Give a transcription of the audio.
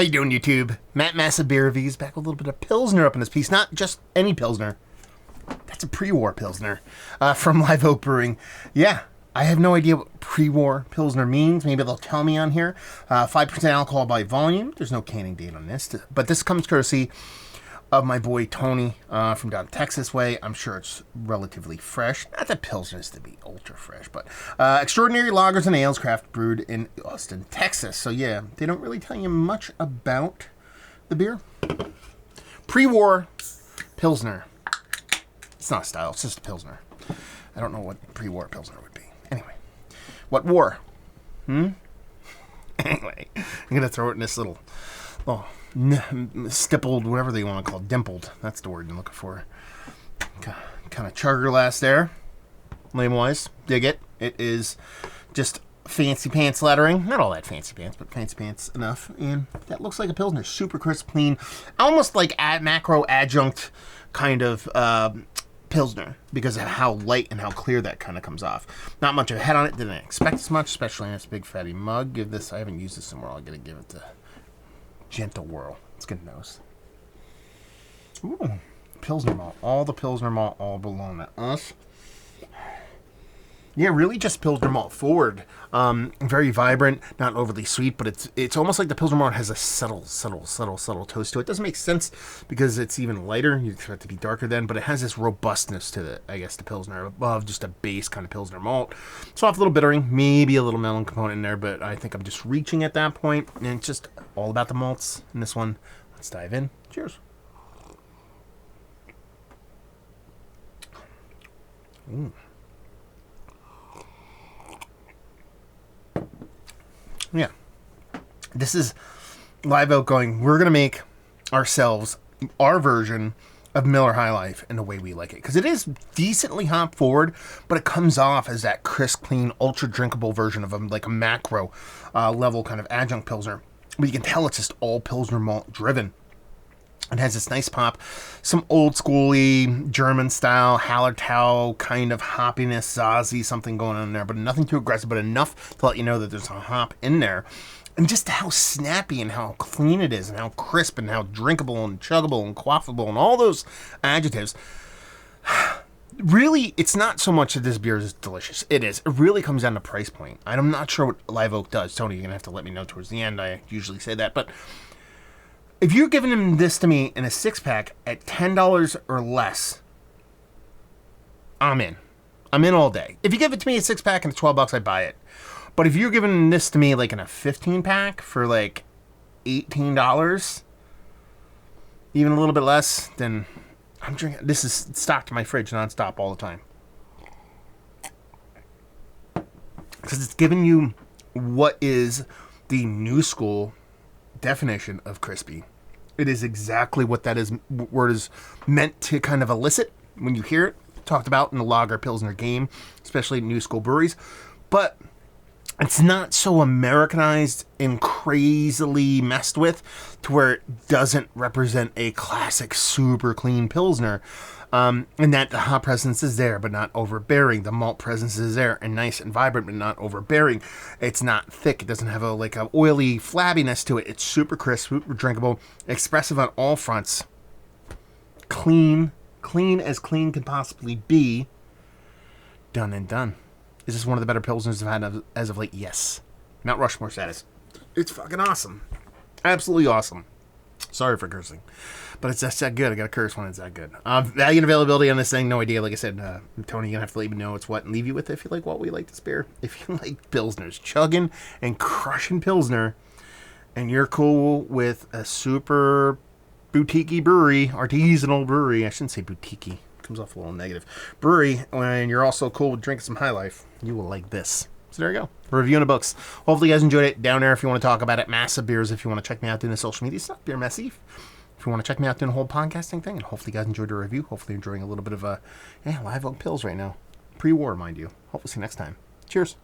How you doing, YouTube? Matt Massive Beer Reviews back with a little bit of Pilsner up in this piece. Not just any Pilsner. That's a pre-war Pilsner from Live Oak Brewing. Yeah, I have no idea what pre-war Pilsner means. Maybe they'll tell me on here. 5% alcohol by volume. There's no canning date on this. But this comes courtesy of my boy Tony from down Texas way. I'm sure it's relatively fresh. Not that Pilsner is to be ultra fresh, but extraordinary lagers and ales craft brewed in Austin, Texas. So yeah, they don't really tell you much about the beer. Pre-war Pilsner. It's not a style, it's just a Pilsner. I don't know what pre-war Pilsner would be. Anyway, what war? Anyway, I'm going to throw it in this little stippled, whatever they want to call it, dimpled. That's the word I'm looking for. Kind of chugger glass there. Label-wise, dig it. It is just fancy pants lettering. Not all that fancy pants, but fancy pants enough. And that looks like a Pilsner. Super crisp, clean. Almost like macro adjunct kind of Pilsner because of how light and how clear that kind of comes off. Not much of a head on it. Didn't expect as much, especially in this big fatty mug. Give this, I haven't used this somewhere. I'm going to give it the gentle whirl. It's good nose. Ooh, Pilsner malt. All the Pilsner malt all belong to us. Yeah, really just Pilsner malt forward. Very vibrant, not overly sweet, but it's almost like the Pilsner malt has a subtle toast to it. Doesn't make sense because it's even lighter. You expect it to be darker then, but it has this robustness to the, I guess, the Pilsner above just a base kind of Pilsner malt. Soft little bittering, maybe a little melon component in there, but I think I'm just reaching at that point, and it's just all about the malts in this one. Let's dive in. Cheers. Yeah, this is Live Oak going, we're going to make ourselves our version of Miller High Life in the way we like it. Because it is decently hop forward, but it comes off as that crisp, clean, ultra drinkable version of like a macro level kind of adjunct Pilsner. But you can tell it's just all Pilsner malt driven. It has this nice pop, some old schooly German style Hallertau kind of hoppiness, Zazie, something going on there, but nothing too aggressive, but enough to let you know that there's a hop in there. And just how snappy and how clean it is and how crisp and how drinkable and chuggable and quaffable and all those adjectives. Really, it's not so much that this beer is delicious. It is. It really comes down to price point. I'm not sure what Live Oak does. Tony, you're going to have to let me know towards the end. I usually say that, but if you're giving him this to me in a 6-pack at $10 or less, I'm in. I'm in all day. If you give it to me a 6-pack and it's $12, I buy it. But if you're giving this to me like in a 15-pack for like $18, even a little bit less, then I'm drinking. This is stocked in my fridge nonstop all the time. Because it's giving you what is the new school definition of crispy. It is exactly what that word is meant to kind of elicit when you hear it talked about in the lager Pilsner game, especially at new school breweries. But it's not so Americanized and crazily messed with to where it doesn't represent a classic super clean Pilsner. And that the hop presence is there, but not overbearing. The malt presence is there and nice and vibrant, but not overbearing. It's not thick. It doesn't have a oily flabbiness to it. It's super crisp, super drinkable, expressive on all fronts. Clean as clean can possibly be. Done and done. Is this one of the better Pilsners I've had as of late? Yes. Mount Rushmore status. It's fucking awesome. Absolutely awesome. Sorry for cursing, but it's just that good. I got to curse when it's that good. Value and availability on this thing, no idea. Like I said, Tony, you're going to have to let me know it's what and leave you with it if you like what we like this beer. If you like Pilsners, chugging and crushing Pilsner, and you're cool with a super boutique brewery, artisanal brewery, I shouldn't say boutique, comes off a little negative, brewery, and you're also cool with drinking some High Life, you will like this. So there you go. Reviewing the books. Hopefully you guys enjoyed it. Down there if you want to talk about it. Massive Beers if you want to check me out doing the social media stuff. Beer Messy. If you want to check me out doing the whole podcasting thing. And hopefully you guys enjoyed the review. Hopefully you're enjoying a little bit of Live Oak Pills right now. Pre-war, mind you. Hopefully see you next time. Cheers.